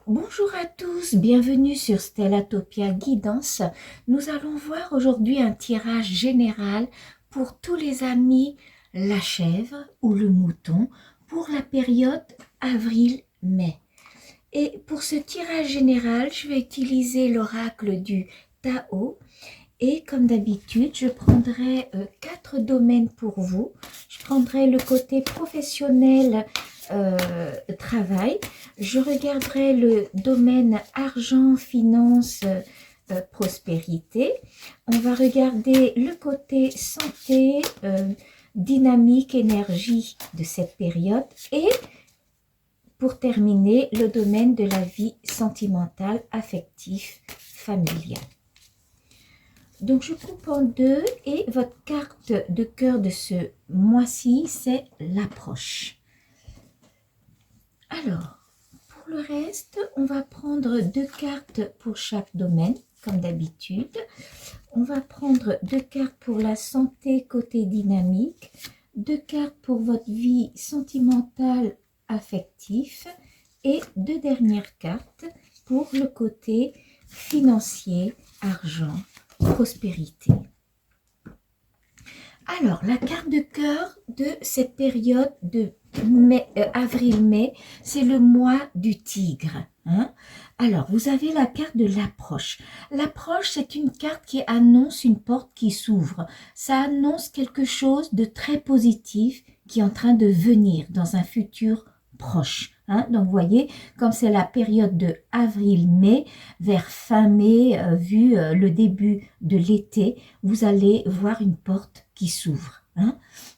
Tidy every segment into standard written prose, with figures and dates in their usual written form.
Bonjour à tous, bienvenue sur Stellatopia Guidance. Nous allons voir aujourd'hui un tirage général pour tous les amis la chèvre ou le mouton pour la période avril-mai. Et pour ce tirage général, je vais utiliser l'oracle du Tao. Et comme d'habitude, je prendrai 4 domaines pour vous. Je prendrai le côté professionnel, travail. Je regarderai le domaine argent, finance, prospérité. On va regarder le côté santé, dynamique, énergie de cette période. Et pour terminer, le domaine de la vie sentimentale, affective, familiale. Donc, je coupe en deux et votre carte de cœur de ce mois-ci, c'est l'approche. Alors, pour le reste, on va prendre 2 cartes pour chaque domaine, comme d'habitude. On va prendre 2 cartes pour la santé côté dynamique, 2 cartes pour votre vie sentimentale, affective et 2 dernières cartes pour le côté financier, argent, prospérité. Alors, la carte de cœur de cette période de avril-mai, c'est le mois du tigre. Alors, vous avez la carte de l'approche. L'approche, c'est une carte qui annonce une porte qui s'ouvre. Ça annonce quelque chose de très positif qui est en train de venir dans un futur proche. Donc, vous voyez, comme c'est la période de avril-mai, vers fin mai, vu le début de l'été, vous allez voir une porte qui s'ouvre.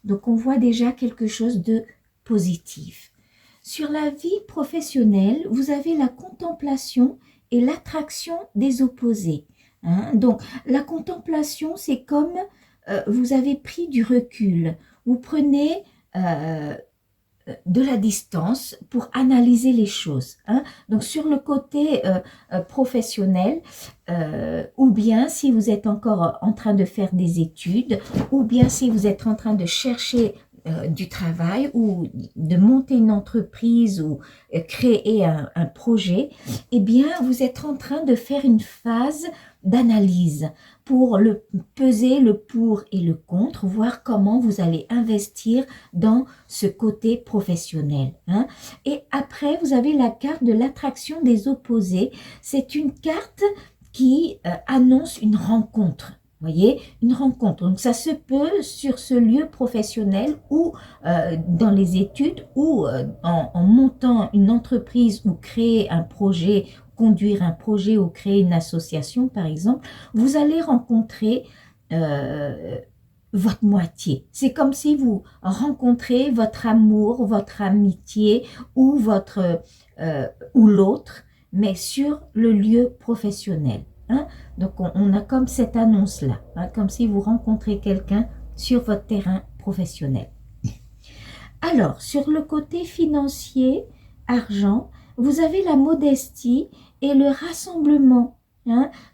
Donc, on voit déjà quelque chose de positif. Sur la vie professionnelle, vous avez la contemplation et l'attraction des opposés. Donc, la contemplation, c'est comme vous avez pris du recul. Vous prenez de la distance pour analyser les choses. Donc, sur le côté professionnel, ou bien si vous êtes encore en train de faire des études, ou bien si vous êtes en train de chercher du travail ou de monter une entreprise ou créer un projet, eh bien, vous êtes en train de faire une phase d'analyse pour peser le pour et le contre, voir comment vous allez investir dans ce côté professionnel. Et après, vous avez la carte de l'attraction des opposés. C'est une carte qui annonce une rencontre. Voyez, une rencontre. Donc, ça se peut sur ce lieu professionnel ou dans les études ou en montant une entreprise ou créer un projet, conduire un projet ou créer une association, par exemple, vous allez rencontrer votre moitié. C'est comme si vous rencontrez votre amour, votre amitié ou ou l'autre, mais sur le lieu professionnel. Donc, on a comme cette annonce-là, comme si vous rencontrez quelqu'un sur votre terrain professionnel. Alors, sur le côté financier, argent, vous avez la modestie et le rassemblement.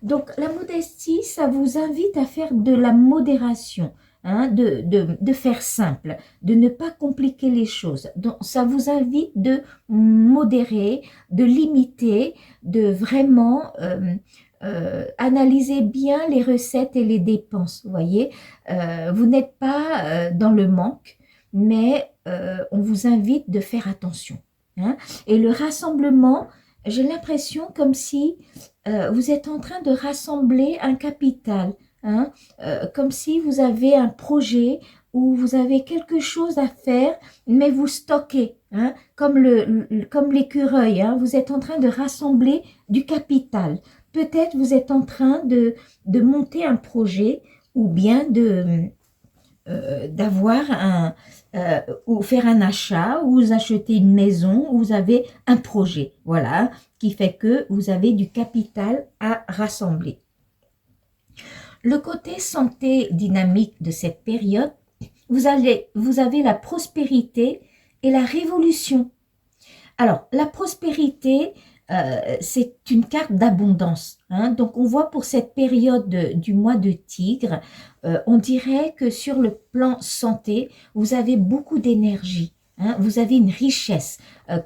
Donc, la modestie, ça vous invite à faire de la modération. De faire simple, de ne pas compliquer les choses. Donc, ça vous invite de modérer, de limiter, de vraiment analyser bien les recettes et les dépenses. Vous voyez, vous n'êtes pas dans le manque, mais on vous invite de faire attention. Et le rassemblement, j'ai l'impression comme si vous êtes en train de rassembler un capital. Comme si vous avez un projet où vous avez quelque chose à faire, mais vous stockez, comme l'écureuil, vous êtes en train de rassembler du capital. Peut-être vous êtes en train de monter un projet ou bien d'avoir ou faire un achat, ou vous achetez une maison, ou vous avez un projet, voilà, qui fait que vous avez du capital à rassembler. Le côté santé dynamique de cette période, vous avez la prospérité et la révolution. Alors, la prospérité, c'est une carte d'abondance. Donc, on voit pour cette période du mois de Tigre, on dirait que sur le plan santé, vous avez beaucoup d'énergie. hein, vous avez une richesse,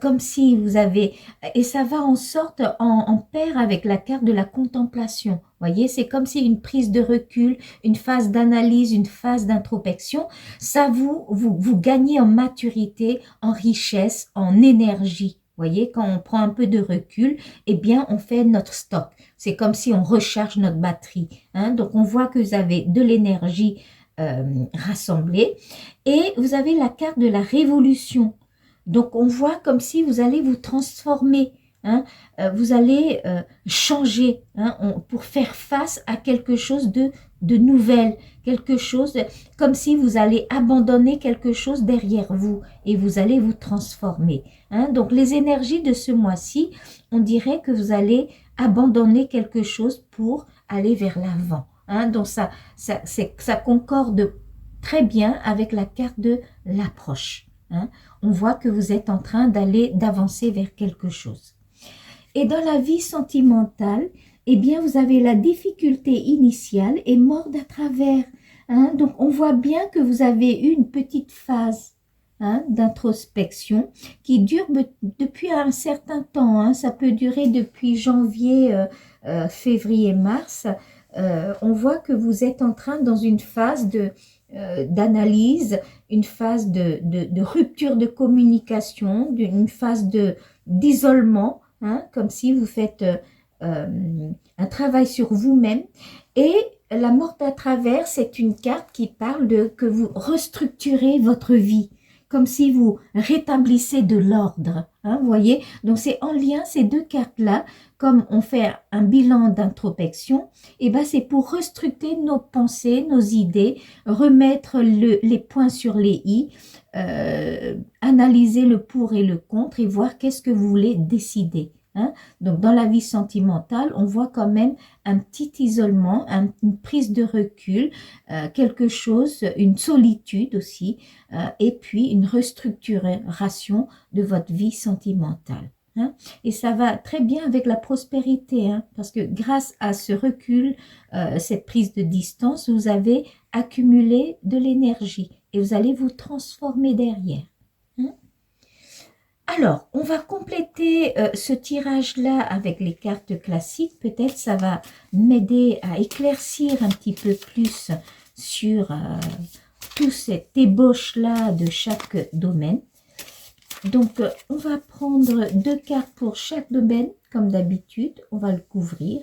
comme si vous avez, et ça va en sorte en pair avec la carte de la contemplation. Voyez, c'est comme si une prise de recul, une phase d'analyse, une phase d'introspection, ça vous gagnez en maturité, en richesse, en énergie. Voyez, quand on prend un peu de recul, eh bien, on fait notre stock. C'est comme si on recharge notre batterie. Hein. Donc, on voit que vous avez de l'énergie rassemblée et vous avez la carte de la révolution. Donc, on voit comme si vous allez vous transformer. Hein, vous allez changer hein, pour faire face à quelque chose de nouvel, quelque chose comme si vous allez abandonner quelque chose derrière vous et vous allez vous transformer. Hein. Donc les énergies de ce mois-ci, on dirait que vous allez abandonner quelque chose pour aller vers l'avant. Hein. Donc ça concorde très bien avec la carte de l'approche. Hein. On voit que vous êtes en train d'avancer vers quelque chose. Et dans la vie sentimentale, eh bien, vous avez la difficulté initiale et morde à travers. Hein? Donc, on voit bien que vous avez eu une petite phase hein, d'introspection qui dure depuis un certain temps. Hein? Ça peut durer depuis janvier, février, mars. On voit que vous êtes en train dans une phase d'analyse, une phase de rupture de communication, une phase d'isolement. Hein, comme si vous faites un travail sur vous-même. Et la mort à travers, c'est une carte qui parle de que vous restructurez votre vie, comme si vous rétablissez de l'ordre. Hein, vous voyez, donc c'est en lien ces deux cartes-là, comme on fait un bilan d'introspection, et ben c'est pour restructurer nos pensées, nos idées, remettre les points sur les i, analyser le pour et le contre et voir qu'est-ce que vous voulez décider. Hein? Donc, dans la vie sentimentale, on voit quand même un petit isolement, une prise de recul, quelque chose, une solitude aussi, et puis une restructuration de votre vie sentimentale. Hein? Et ça va très bien avec la prospérité, hein? Parce que grâce à ce recul, cette prise de distance, vous avez accumulé de l'énergie et vous allez vous transformer derrière. Hein? Alors, on va compléter ce tirage-là avec les cartes classiques. Peut-être ça va m'aider à éclaircir un petit peu plus sur tout cette ébauche-là de chaque domaine. Donc, on va prendre 2 cartes pour chaque domaine, comme d'habitude. On va le couvrir.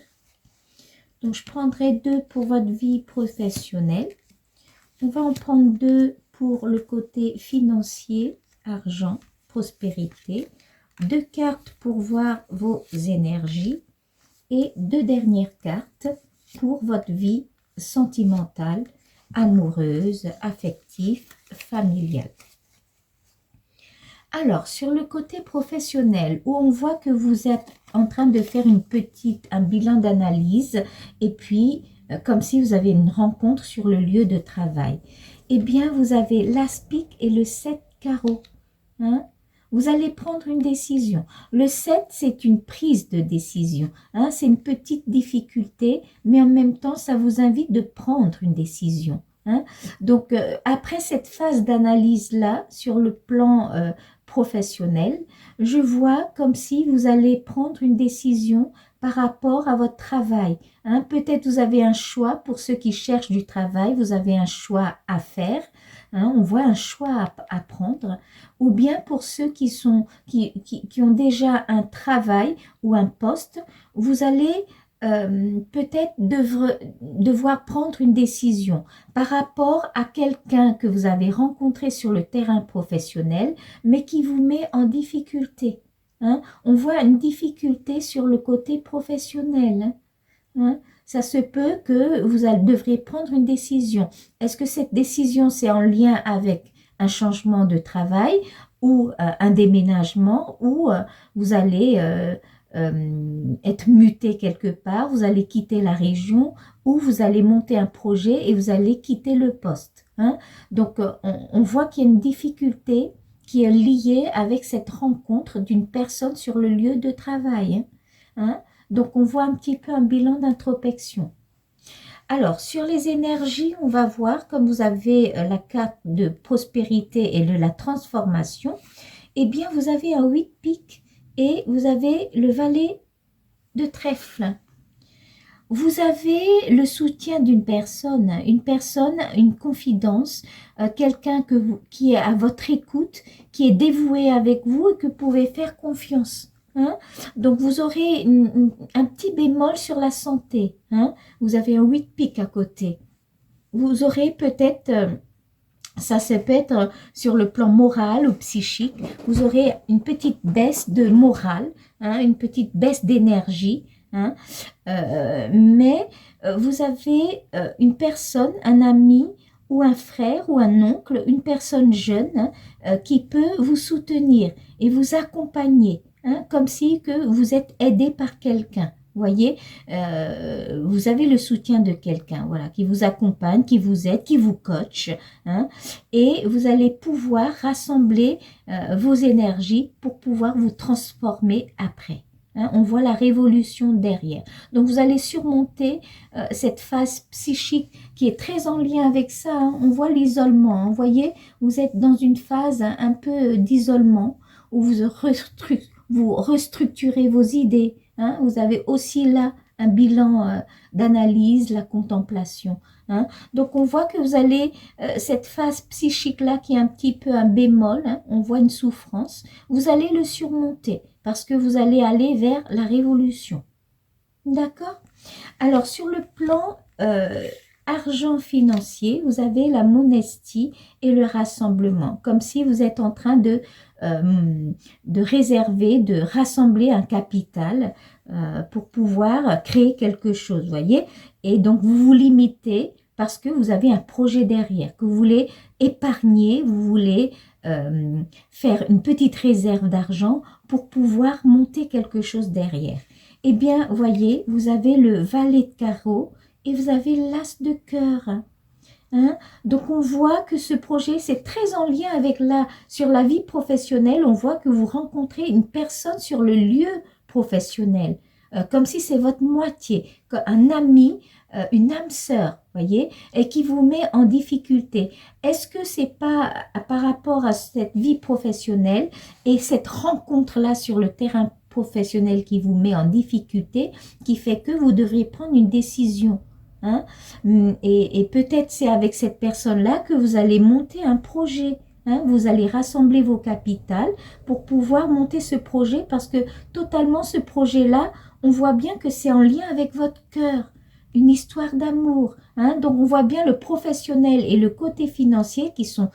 Donc, je prendrai 2 pour votre vie professionnelle. On va en prendre 2 pour le côté financier, argent, prospérité. 2 cartes pour voir vos énergies. Et 2 dernières cartes pour votre vie sentimentale, amoureuse, affective, familiale. Alors, sur le côté professionnel, où on voit que vous êtes en train de faire un bilan d'analyse, et puis, comme si vous avez une rencontre sur le lieu de travail, eh bien, vous avez l'aspic et le 7 carreaux. Hein? Vous allez prendre une décision. Le 7, c'est une prise de décision. Hein? C'est une petite difficulté, mais en même temps, ça vous invite de prendre une décision. Hein? Donc, après cette phase d'analyse-là, sur le plan professionnel, je vois comme si vous allez prendre une décision par rapport à votre travail. Hein? Peut-être vous avez un choix, pour ceux qui cherchent du travail, vous avez un choix à faire. Hein? On voit un choix à prendre. Ou bien pour ceux qui ont déjà un travail ou un poste, vous allez peut-être devoir prendre une décision par rapport à quelqu'un que vous avez rencontré sur le terrain professionnel, mais qui vous met en difficulté. Hein? On voit une difficulté sur le côté professionnel. Hein? Ça se peut que vous devriez prendre une décision. Est-ce que cette décision, c'est en lien avec un changement de travail ou un déménagement, ou vous allez être muté quelque part, vous allez quitter la région, ou vous allez monter un projet et vous allez quitter le poste. Hein? Donc, on voit qu'il y a une difficulté qui est liée avec cette rencontre d'une personne sur le lieu de travail. Hein? Donc, on voit un petit peu un bilan d'introspection. Alors, sur les énergies, on va voir, comme vous avez la carte de prospérité et de la transformation, eh bien, vous avez un 8 piques et vous avez le valet de trèfle. Vous avez le soutien d'une personne, une confidence, quelqu'un qui est à votre écoute, qui est dévoué avec vous et que vous pouvez faire confiance. Hein. Donc, vous aurez un petit bémol sur la santé. Hein. Vous avez un 8 piques à côté. Vous aurez peut-être, ça peut être sur le plan moral ou psychique, vous aurez une petite baisse de morale, hein, une petite baisse d'énergie. Hein, mais vous avez une personne, un ami ou un frère ou un oncle, une personne jeune qui peut vous soutenir et vous accompagner, hein, comme si que vous êtes aidé par quelqu'un. Voyez, vous avez le soutien de quelqu'un, voilà, qui vous accompagne, qui vous aide, qui vous coach, hein, et vous allez pouvoir rassembler vos énergies pour pouvoir vous transformer après. Hein, on voit la révolution derrière. Donc, vous allez surmonter cette phase psychique qui est très en lien avec ça. Hein. On voit l'isolement. Hein. Vous voyez, vous êtes dans une phase un peu d'isolement où vous restructurez vos idées. Hein. Vous avez aussi là un bilan d'analyse, la contemplation. Hein. Donc, on voit que vous allez, cette phase psychique-là qui est un petit peu un bémol, hein, on voit une souffrance, vous allez le surmonter parce que vous allez aller vers la révolution. D'accord? Alors, sur le plan argent financier, vous avez la monestie et le rassemblement, comme si vous êtes en train de réserver, de rassembler un capital pour pouvoir créer quelque chose, voyez? Et donc, vous vous limitez parce que vous avez un projet derrière, que vous voulez épargner, vous voulez faire une petite réserve d'argent pour pouvoir monter quelque chose derrière. Eh bien, voyez, vous avez le valet de carreau et vous avez l'as de cœur. Hein? Donc, on voit que ce projet, c'est très en lien avec sur la vie professionnelle. On voit que vous rencontrez une personne sur le lieu professionnel, comme si c'est votre moitié, un ami, une âme sœur, voyez, et qui vous met en difficulté. Est-ce que c'est pas par rapport à cette vie professionnelle et cette rencontre-là sur le terrain professionnel qui vous met en difficulté, qui fait que vous devriez prendre une décision? Hein? Et peut-être c'est avec cette personne-là que vous allez monter un projet. Hein? Vous allez rassembler vos capitales pour pouvoir monter ce projet parce que totalement ce projet-là, on voit bien que c'est en lien avec votre cœur, une histoire d'amour. Hein? Donc on voit bien le professionnel et le côté financier qui sont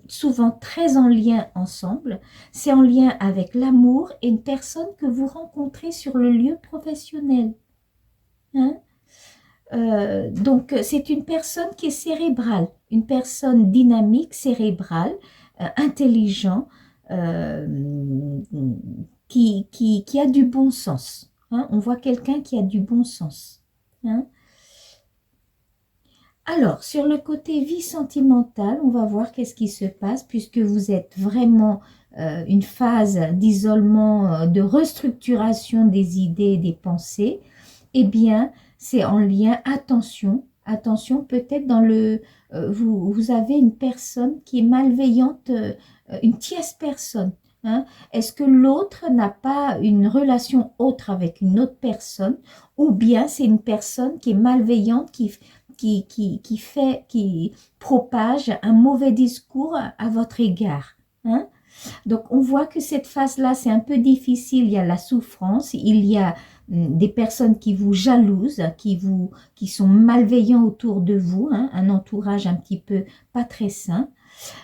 souvent très en lien ensemble. C'est en lien avec l'amour et une personne que vous rencontrez sur le lieu professionnel. Hein? Donc, c'est une personne qui est cérébrale, une personne dynamique, cérébrale, intelligent, qui a du bon sens. Hein? On voit quelqu'un qui a du bon sens. Hein? Alors, sur le côté vie sentimentale, on va voir qu'est-ce qui se passe puisque vous êtes vraiment une phase d'isolement, de restructuration des idées et des pensées. Eh bien, c'est en lien, attention, peut-être dans vous avez une personne qui est malveillante, une tierce personne. Hein. Est-ce que l'autre n'a pas une relation autre avec une autre personne ou bien c'est une personne qui est malveillante, qui propage un mauvais discours à votre égard. Hein? Donc, on voit que cette phase-là, c'est un peu difficile. Il y a la souffrance, il y a des personnes qui vous jalousent, qui sont malveillants autour de vous, hein, un entourage un petit peu pas très sain.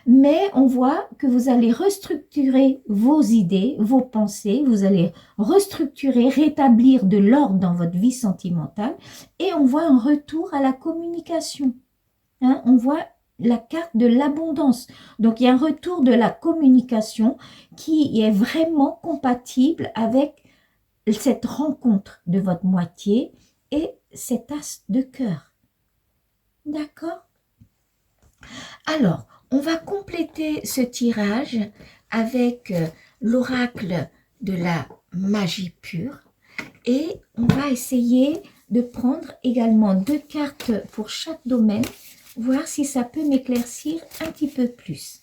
Mais on voit que vous allez restructurer vos idées, vos pensées, vous allez restructurer, rétablir de l'ordre dans votre vie sentimentale et on voit un retour à la communication. Hein, on voit la carte de l'abondance. Donc, il y a un retour de la communication qui est vraiment compatible avec cette rencontre de votre moitié et cet as de cœur. D'accord? Alors, on va compléter ce tirage avec l'oracle de la magie pure et on va essayer de prendre également 2 cartes pour chaque domaine, voir si ça peut m'éclaircir un petit peu plus.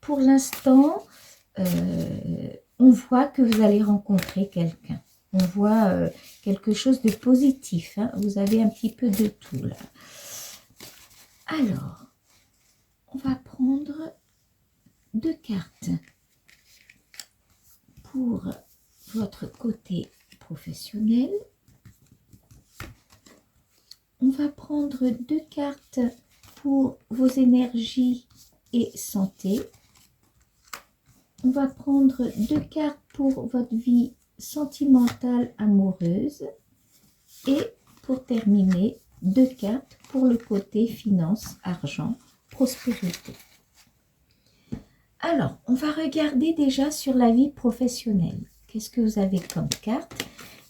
Pour l'instant, on voit que vous allez rencontrer quelqu'un. On voit quelque chose de positif. Vous avez un petit peu de tout là. Alors, on va prendre 2 cartes pour votre côté professionnel. On va prendre 2 cartes pour vos énergies et santé. On va prendre 2 cartes pour votre vie sentimentale amoureuse. Et pour terminer, 2 cartes pour le côté finance, argent, prospérité. Alors, on va regarder déjà sur la vie professionnelle. Qu'est-ce que vous avez comme carte?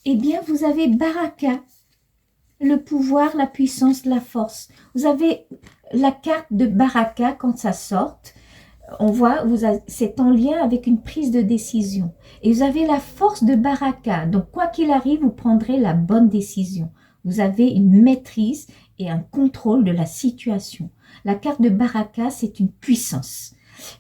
Eh bien, vous avez Baraka, le pouvoir, la puissance, la force. Vous avez la carte de Baraka quand ça sort. On voit, c'est en lien avec une prise de décision. Et vous avez la force de Baraka. Donc, quoi qu'il arrive, vous prendrez la bonne décision. Vous avez une maîtrise et un contrôle de la situation. La carte de Baraka, c'est une puissance.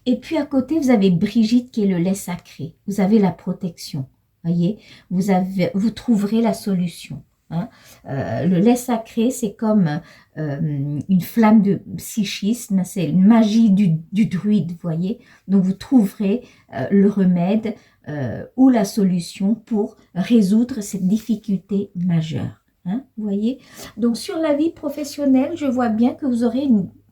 Et puis à côté, vous avez Brigitte qui est le lait sacré. Vous avez la protection. Voyez, vous trouverez la solution. Le lait sacré, c'est comme une flamme de psychisme, c'est une magie du druide, voyez. Donc vous trouverez le remède ou la solution pour résoudre cette difficulté majeure. Vous voyez. Donc sur la vie professionnelle, je vois bien que vous aurez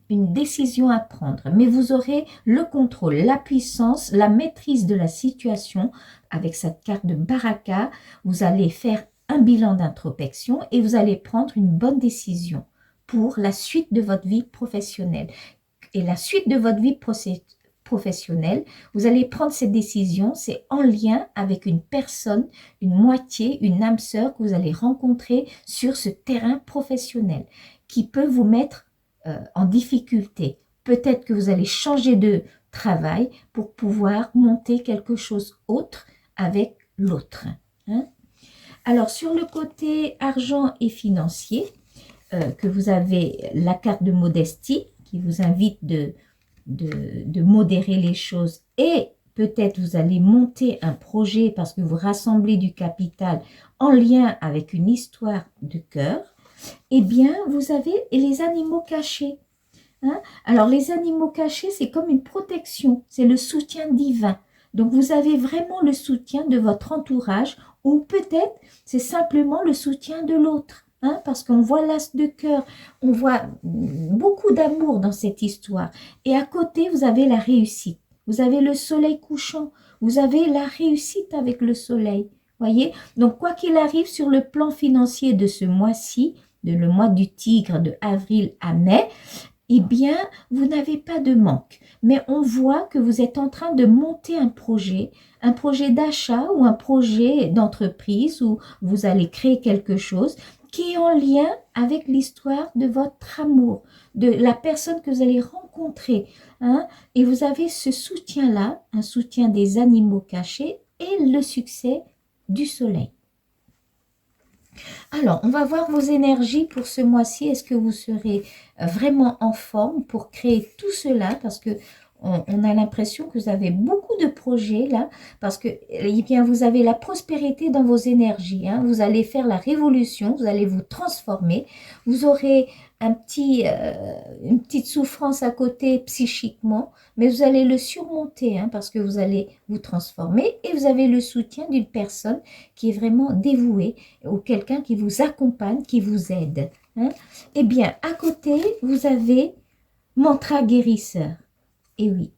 une décision à prendre, mais vous aurez le contrôle, la puissance, la maîtrise de la situation. Avec cette carte de Baraka, vous allez faire un bilan d'introspection et vous allez prendre une bonne décision pour la suite de votre vie professionnelle. Et la suite de votre vie professionnelle, vous allez prendre cette décision, c'est en lien avec une personne, une moitié, une âme sœur que vous allez rencontrer sur ce terrain professionnel qui peut vous mettre en difficulté. Peut-être que vous allez changer de travail pour pouvoir monter quelque chose autre avec l'autre. Alors, sur le côté argent et financier, que vous avez la carte de modestie qui vous invite de modérer les choses et peut-être vous allez monter un projet parce que vous rassemblez du capital en lien avec une histoire de cœur. Eh bien, vous avez les animaux cachés. Alors, les animaux cachés, c'est comme une protection, c'est le soutien divin. Donc, vous avez vraiment le soutien de votre entourage ou peut-être c'est simplement le soutien de l'autre. Parce qu'on voit l'as de cœur, on voit beaucoup d'amour dans cette histoire. Et à côté, vous avez la réussite. Vous avez le soleil couchant, vous avez la réussite avec le soleil. Voyez. Donc, quoi qu'il arrive sur le plan financier de ce mois-ci, le mois du tigre de avril à mai, eh bien, vous n'avez pas de manque. Mais on voit que vous êtes en train de monter un projet d'achat ou un projet d'entreprise où vous allez créer quelque chose qui est en lien avec l'histoire de votre amour, de la personne que vous allez rencontrer. Et vous avez ce soutien-là, un soutien des animaux cachés et le succès du soleil. Alors, on va voir vos énergies pour ce mois-ci. Est-ce que vous serez vraiment en forme pour créer tout cela? Parce que on a l'impression que vous avez beaucoup de projets là, parce que eh bien, vous avez la prospérité dans vos énergies. Vous allez faire la révolution, vous allez vous transformer. Vous aurez une petite souffrance à côté psychiquement, mais vous allez le surmonter parce que vous allez vous transformer et vous avez le soutien d'une personne qui est vraiment dévouée ou quelqu'un qui vous accompagne, qui vous aide. Eh bien, à côté, vous avez mantra guérisseur. Et oui,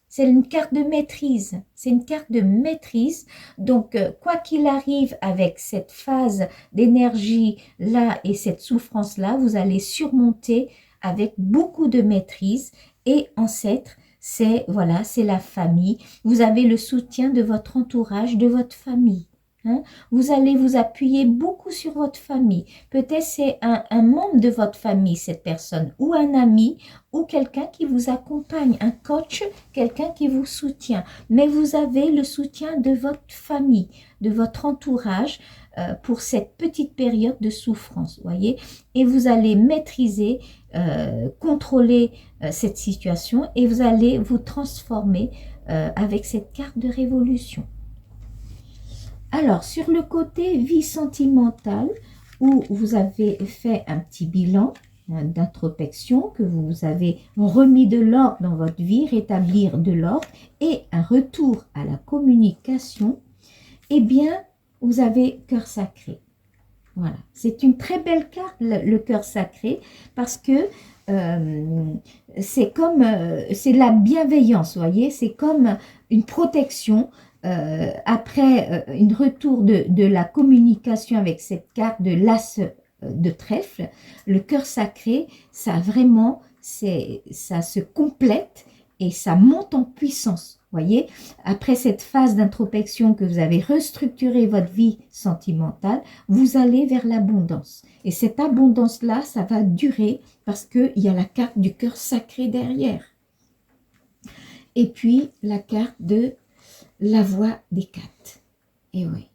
c'est une carte de maîtrise. C'est une carte de maîtrise. Donc, quoi qu'il arrive avec cette phase d'énergie-là et cette souffrance-là, vous allez surmonter avec beaucoup de maîtrise. Et ancêtre, c'est voilà, c'est la famille. Vous avez le soutien de votre entourage, de votre famille. hein. Vous allez vous appuyer beaucoup sur votre famille. Peut-être c'est un membre de votre famille, cette personne, ou un ami, ou quelqu'un qui vous accompagne, un coach, quelqu'un qui vous soutient. Mais vous avez le soutien de votre famille, de votre entourage pour cette petite période de souffrance, voyez. Et vous allez maîtriser, contrôler cette situation et vous allez vous transformer avec cette carte de révolution. Alors, sur le côté vie sentimentale, où vous avez fait un petit bilan d'introspection, que vous avez remis de l'ordre dans votre vie, rétablir de l'ordre et un retour à la communication, eh bien, vous avez cœur sacré. Voilà, c'est une très belle carte, le cœur sacré, parce que c'est comme, c'est la bienveillance, vous voyez, c'est comme une protection après une retour de la communication avec cette carte de l'as de trèfle. Le cœur sacré, ça vraiment, ça se complète et ça monte en puissance. Voyez, après cette phase d'introspection que vous avez restructuré votre vie sentimentale, vous allez vers l'abondance. Et cette abondance-là, ça va durer parce qu'il y a la carte du cœur sacré derrière. Et puis, la carte de la voie des quatre. Et oui,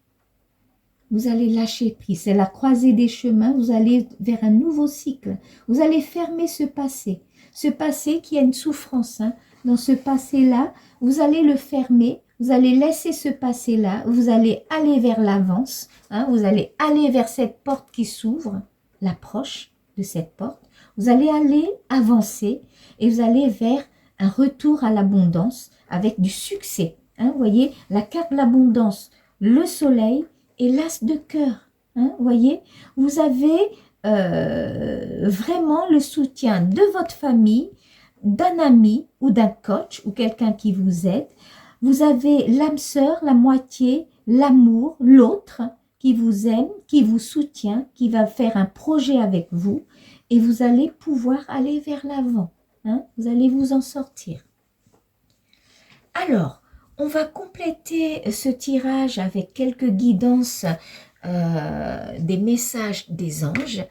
vous allez lâcher prise. C'est la croisée des chemins. Vous allez vers un nouveau cycle. Vous allez fermer ce passé. Ce passé qui a une souffrance. Hein. Dans ce passé-là, vous allez le fermer. Vous allez laisser ce passé-là. Vous allez aller vers l'avance. Hein. Vous allez aller vers cette porte qui s'ouvre. L'approche de cette porte. Vous allez aller avancer. Et vous allez vers un retour à l'abondance avec du succès. Hein, vous voyez, la carte de l'abondance, le soleil et l'as de cœur. Hein, voyez, vous avez vraiment le soutien de votre famille, d'un ami ou d'un coach ou quelqu'un qui vous aide. Vous avez l'âme sœur, la moitié, l'amour, l'autre qui vous aime, qui vous soutient, qui va faire un projet avec vous et vous allez pouvoir aller vers l'avant. Hein, vous allez vous en sortir. Alors, on va compléter ce tirage avec quelques guidances des messages des anges.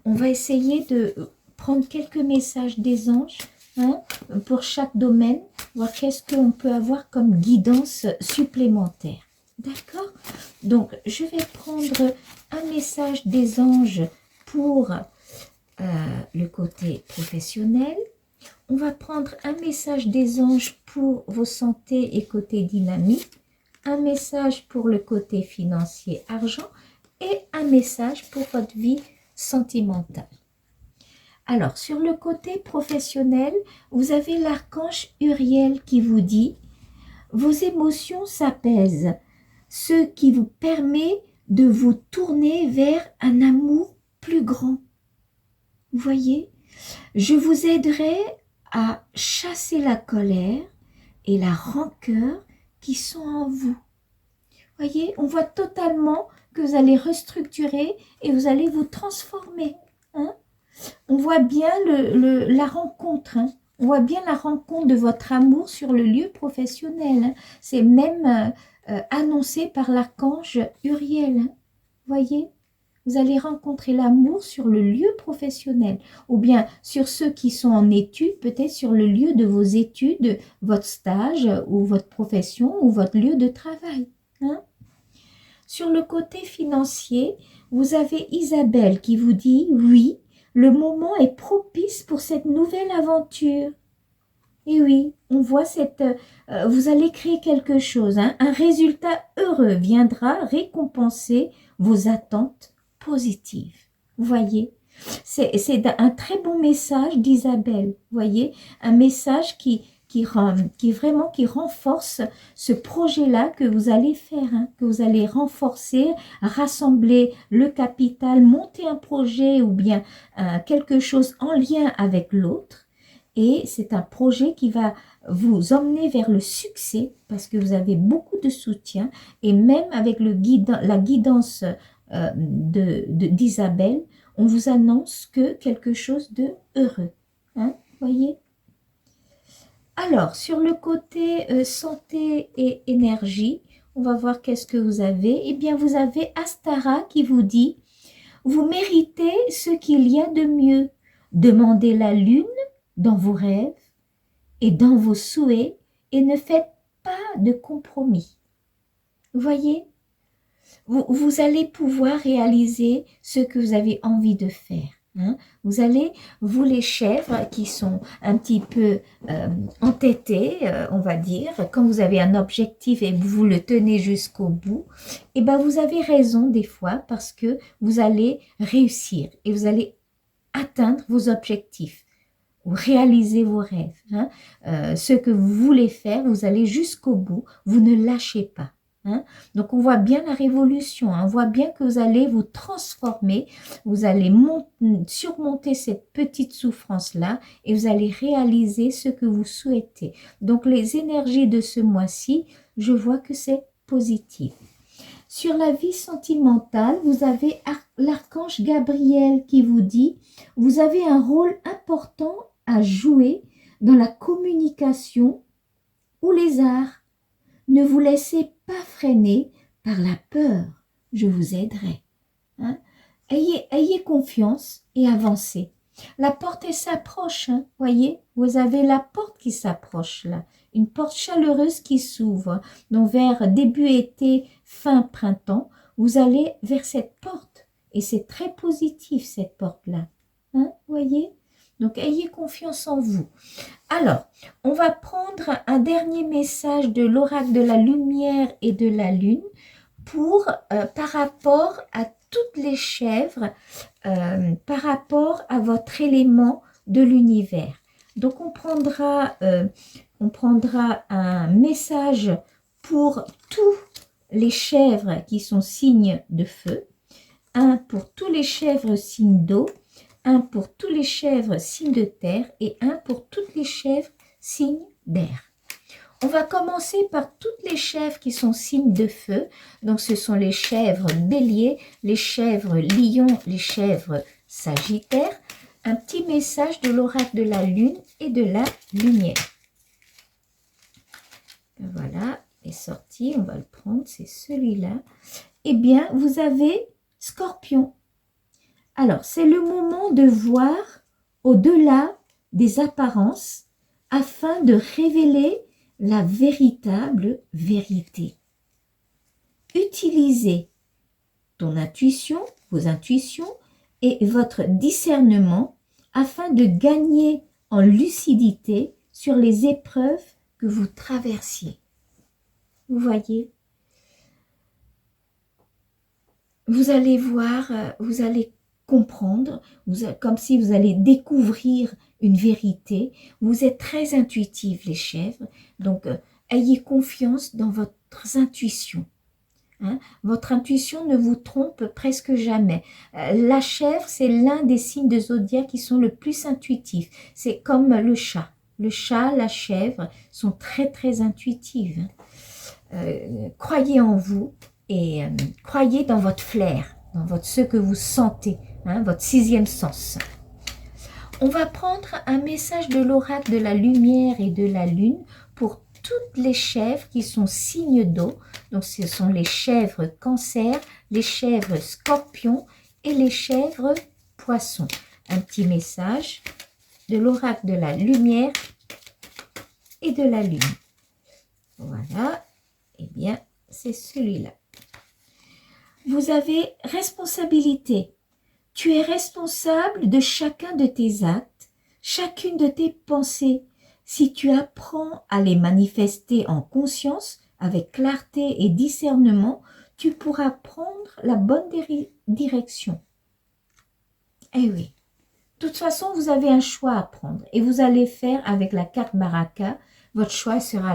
On va essayer de prendre quelques messages des anges hein, pour chaque domaine, voir qu'est-ce qu'on peut avoir comme guidance supplémentaire. D'accord? Donc, je vais prendre un message des anges pour le côté professionnel. On va prendre un message des anges pour vos santé et côté dynamique, un message pour le côté financier, argent, et un message pour votre vie sentimentale. Alors, sur le côté professionnel, vous avez l'archange Uriel qui vous dit « Vos émotions s'apaisent, ce qui vous permet de vous tourner vers un amour plus grand. » Vous voyez, je vous aiderai à chasser la colère et la rancœur qui sont en vous. Voyez, on voit totalement que vous allez restructurer et vous allez vous transformer. Hein? On voit bien la rencontre. Hein? On voit bien la rencontre de votre amour sur le lieu professionnel. Hein? C'est même annoncé par l'archange Uriel. Hein? Voyez? Vous allez rencontrer l'amour sur le lieu professionnel ou bien sur ceux qui sont en études, peut-être sur le lieu de vos études, votre stage ou votre profession ou votre lieu de travail. Hein? Sur le côté financier, vous avez Isabelle qui vous dit « Oui, le moment est propice pour cette nouvelle aventure. » Et oui, on voit vous allez créer quelque chose. Hein? Un résultat heureux viendra récompenser vos attentes positive. Vous voyez, c'est un très bon message d'Isabelle. Vous voyez, un message qui renforce ce projet-là que vous allez faire, hein, que vous allez renforcer, rassembler le capital, monter un projet ou bien quelque chose en lien avec l'autre. Et c'est un projet qui va vous emmener vers le succès parce que vous avez beaucoup de soutien et même avec la guidance d'Isabelle, on vous annonce que quelque chose de heureux. Hein, voyez? Alors, sur le côté santé et énergie, On va voir qu'est-ce que vous avez. Eh bien, vous avez Astara qui vous dit, vous méritez ce qu'il y a de mieux. Demandez la lune dans vos rêves et dans vos souhaits et ne faites pas de compromis. Vous voyez, vous allez pouvoir réaliser ce que vous avez envie de faire. Hein. Vous allez, vous les chèvres qui sont un petit peu entêtées, on va dire, quand vous avez un objectif et vous le tenez jusqu'au bout, eh ben vous avez raison des fois parce que vous allez réussir et vous allez atteindre vos objectifs ou réaliser vos rêves. Hein. Ce que vous voulez faire, vous allez jusqu'au bout, vous ne lâchez pas. Hein. Donc on voit bien la révolution, hein. On voit bien que vous allez vous transformer, vous allez surmonter cette petite souffrance-là et vous allez réaliser ce que vous souhaitez. Donc les énergies de ce mois-ci, je vois que c'est positif. Sur la vie sentimentale, vous avez l'archange Gabriel qui vous dit « Vous avez un rôle important à jouer dans la communication ou les arts. Ne vous laissez pas freiner par la peur, je vous aiderai. Hein? Ayez confiance et avancez. La porte s'approche, hein, voyez, vous avez la porte qui s'approche là, une porte chaleureuse qui s'ouvre. Donc vers début été, fin printemps, vous allez vers cette porte et c'est très positif cette porte-là. Hein, voyez? Donc ayez confiance en vous. Alors, on va prendre un dernier message de l'oracle de la lumière et de la lune pour, par rapport à toutes les chèvres, par rapport à votre élément de l'univers. Donc, on prendra un message pour tous les chèvres qui sont signes de feu, un pour tous les chèvres signes d'eau, un pour tous les chèvres signes de terre et un pour toutes les chèvres signes d'air. On va commencer par toutes les chèvres qui sont signes de feu. Donc, ce sont les chèvres bélier, les chèvres lion, les chèvres sagittaire. Un petit message de l'oracle de la lune et de la lumière. Voilà, est sorti. On va le prendre, c'est celui-là. Eh bien, vous avez Scorpion. Alors, c'est le moment de voir au-delà des apparences afin de révéler la véritable vérité. Utilisez ton intuition, vos intuitions et votre discernement afin de gagner en lucidité sur les épreuves que vous traversiez. Vous voyez? Vous allez voir, vous allez comprendre, comme si vous allez découvrir une vérité. Vous êtes très intuitifs, les chèvres, donc ayez confiance dans votre intuition. Hein? Votre intuition ne vous trompe presque jamais. La chèvre, c'est l'un des signes de zodiaque qui sont le plus intuitifs. C'est comme le chat. Le chat, la chèvre sont très très intuitives. Croyez en vous et croyez dans votre flair, dans ce que vous sentez, hein, votre sixième sens. On va prendre un message de l'oracle de la lumière et de la lune pour toutes les chèvres qui sont signes d'eau. Donc, ce sont les chèvres cancer, les chèvres scorpions et les chèvres poissons. Un petit message de l'oracle de la lumière et de la lune. Voilà. Eh bien, c'est celui-là. Vous avez responsabilité. Tu es responsable de chacun de tes actes, chacune de tes pensées. Si tu apprends à les manifester en conscience, avec clarté et discernement, tu pourras prendre la bonne direction. Eh oui. De toute façon, vous avez un choix à prendre et vous allez faire avec la carte Baraka. Votre choix sera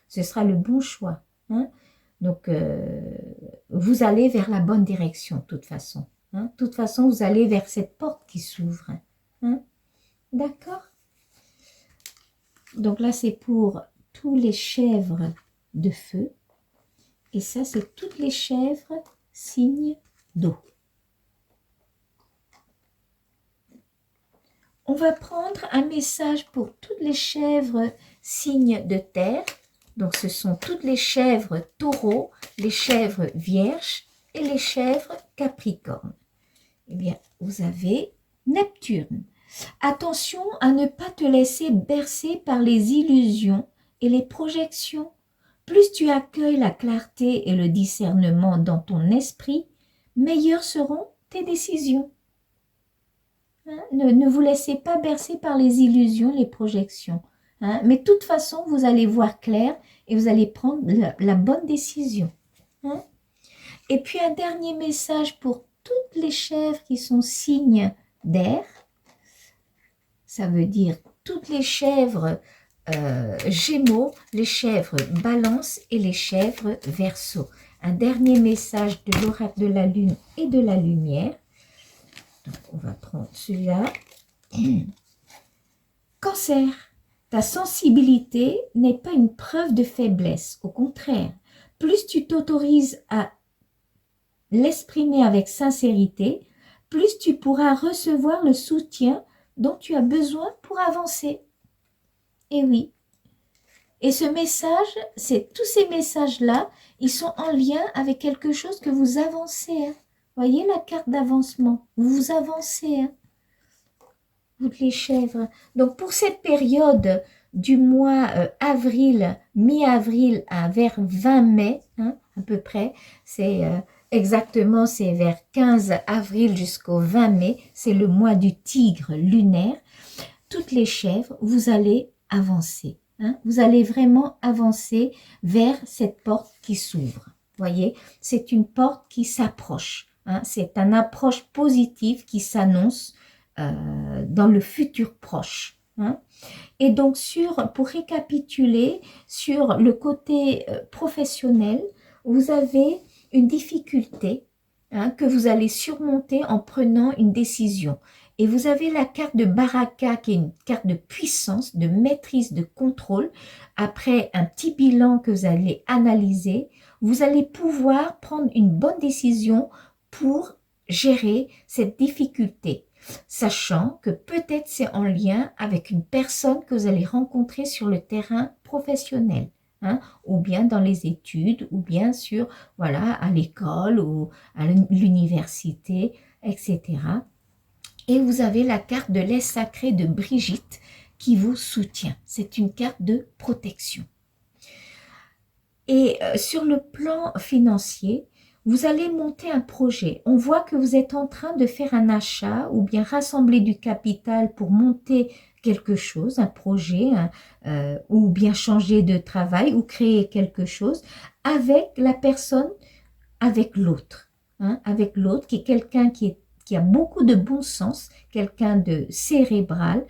ce sera le bon choix. Hein? Donc, vous allez vers la bonne direction, de toute façon. Hein? De toute façon, vous allez vers cette porte qui s'ouvre. Hein? D'accord? Donc là, c'est pour tous les chèvres de feu. Et ça, c'est toutes les chèvres signes d'eau. On va prendre un message pour toutes les chèvres signes de terre. Donc, ce sont toutes les chèvres taureaux, les chèvres vierges et les chèvres capricornes. Eh bien, vous avez Neptune. Attention à ne pas te laisser bercer par les illusions et les projections. Plus tu accueilles la clarté et le discernement dans ton esprit, meilleures seront tes décisions. Hein? Ne vous laissez pas bercer par les illusions, les projections. Hein? Mais de toute façon, vous allez voir clair et vous allez prendre la bonne décision. Hein? Et puis un dernier message pour toutes les chèvres qui sont signes d'air. Ça veut dire toutes les chèvres Gémeaux, les chèvres Balance et les chèvres Verseau. Un dernier message de l'oracle de la lune et de la lumière. Donc, on va prendre celui-là. Cancer, ta sensibilité n'est pas une preuve de faiblesse. Au contraire, plus tu t'autorises à l'exprimer avec sincérité, plus tu pourras recevoir le soutien dont tu as besoin pour avancer. Et oui. Et ce message, tous ces messages-là, ils sont en lien avec quelque chose que vous avancez. Hein. Voyez la carte d'avancement. Vous avancez. Hein. Toutes les chèvres. Donc, pour cette période du mois avril, mi-avril à vers 20 mai, hein, à peu près, c'est exactement, c'est vers 15 avril jusqu'au 20 mai, c'est le mois du tigre lunaire. Toutes les chèvres, vous allez avancer. Hein? Vous allez vraiment avancer vers cette porte qui s'ouvre. Voyez, c'est une porte qui s'approche. Hein? C'est une approche positive qui s'annonce dans le futur proche. Hein? Et donc, pour récapituler, sur le côté professionnel, vous avez une difficulté que vous allez surmonter en prenant une décision. Et vous avez la carte de Baraka qui est une carte de puissance, de maîtrise, de contrôle. Après un petit bilan que vous allez analyser, vous allez pouvoir prendre une bonne décision pour gérer cette difficulté, sachant que peut-être c'est en lien avec une personne que vous allez rencontrer sur le terrain professionnel. Hein, ou bien dans les études, ou bien sûr, voilà, à l'école ou à l'université, etc. Et vous avez la carte de l'aise sacrée de Brigitte qui vous soutient. C'est une carte de protection. Et sur le plan financier, vous allez monter un projet. On voit que vous êtes en train de faire un achat ou bien rassembler du capital pour monter quelque chose, un projet, ou bien changer de travail ou créer quelque chose avec la personne, avec l'autre. Hein, avec l'autre qui est quelqu'un qui a beaucoup de bon sens, quelqu'un de cérébral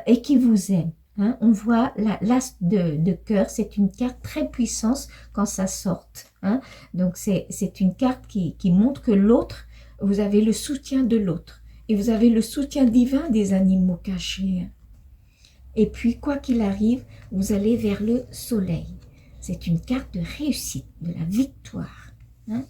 et qui vous aime. Hein. On voit l'as de cœur, c'est une carte très puissante quand ça sort. Hein. Donc c'est une carte qui montre que l'autre, vous avez le soutien de l'autre. Et vous avez le soutien divin des animaux cachés. Et puis, quoi qu'il arrive, vous allez vers le soleil. C'est une carte de réussite, de la victoire. Hein.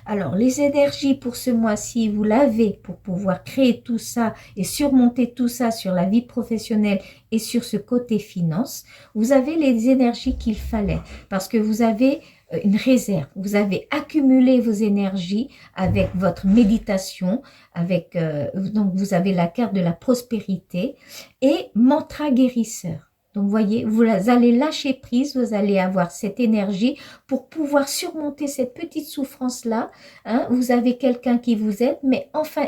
Alors, les énergies pour ce mois-ci, vous l'avez pour pouvoir créer tout ça et surmonter tout ça sur la vie professionnelle et sur ce côté finance. Vous avez les énergies qu'il fallait parce que vous avez une réserve. Vous avez accumulé vos énergies avec votre méditation, donc vous avez la carte de la prospérité et mantra guérisseur. Donc, vous voyez, vous allez lâcher prise, vous allez avoir cette énergie pour pouvoir surmonter cette petite souffrance-là. Hein. Vous avez quelqu'un qui vous aide, mais enfin,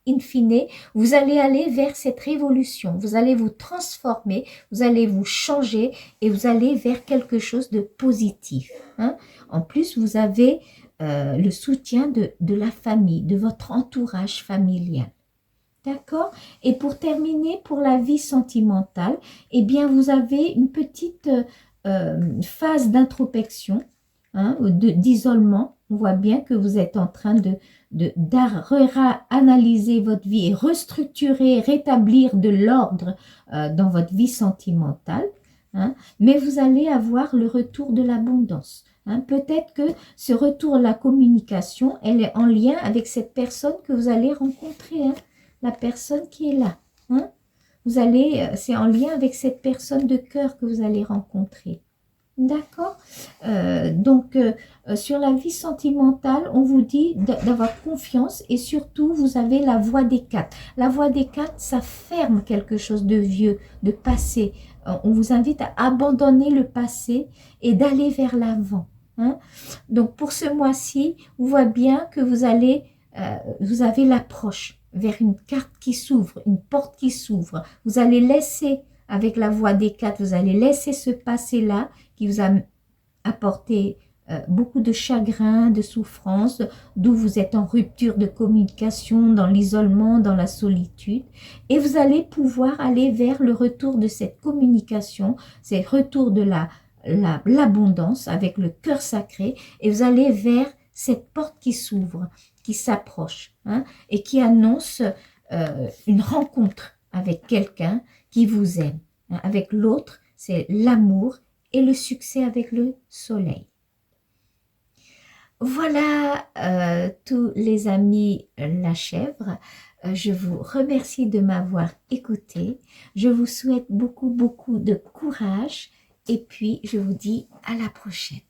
in fine, vous allez aller vers cette révolution. Vous allez vous transformer, vous allez vous changer et vous allez vers quelque chose de positif. Hein. En plus, vous avez le soutien de la famille, de votre entourage familial. D'accord? Et pour terminer, pour la vie sentimentale, eh bien, vous avez une petite phase d'introspection, hein, d'isolement. On voit bien que vous êtes en train analyser votre vie et restructurer, rétablir de l'ordre dans votre vie sentimentale. Hein, mais vous allez avoir le retour de l'abondance. Hein. Peut-être que ce retour de la communication, elle est en lien avec cette personne que vous allez rencontrer. Hein. La personne qui est là. Hein? C'est en lien avec cette personne de cœur que vous allez rencontrer. D'accord. Sur la vie sentimentale, on vous dit d'avoir confiance et surtout, vous avez la voie des quatre. La voie des quatre, ça ferme quelque chose de vieux, de passé. On vous invite à abandonner le passé et d'aller vers l'avant. Hein. Donc, pour ce mois-ci, on voit bien que vous avez l'approche vers une carte qui s'ouvre, une porte qui s'ouvre. Vous allez laisser, avec la voie des quatre, vous allez laisser ce passé-là qui vous a apporté beaucoup de chagrin, de souffrance, d'où vous êtes en rupture de communication, dans l'isolement, dans la solitude. Et vous allez pouvoir aller vers le retour de cette communication, c'est le retour de l'abondance avec le cœur sacré. Et vous allez vers cette porte qui s'ouvre, qui s'approche, hein, et qui annonce une rencontre avec quelqu'un qui vous aime. Hein. Avec l'autre, c'est l'amour et le succès avec le soleil. Voilà tous les amis la chèvre. Je vous remercie de m'avoir écouté. Je vous souhaite beaucoup, beaucoup de courage et puis je vous dis à la prochaine.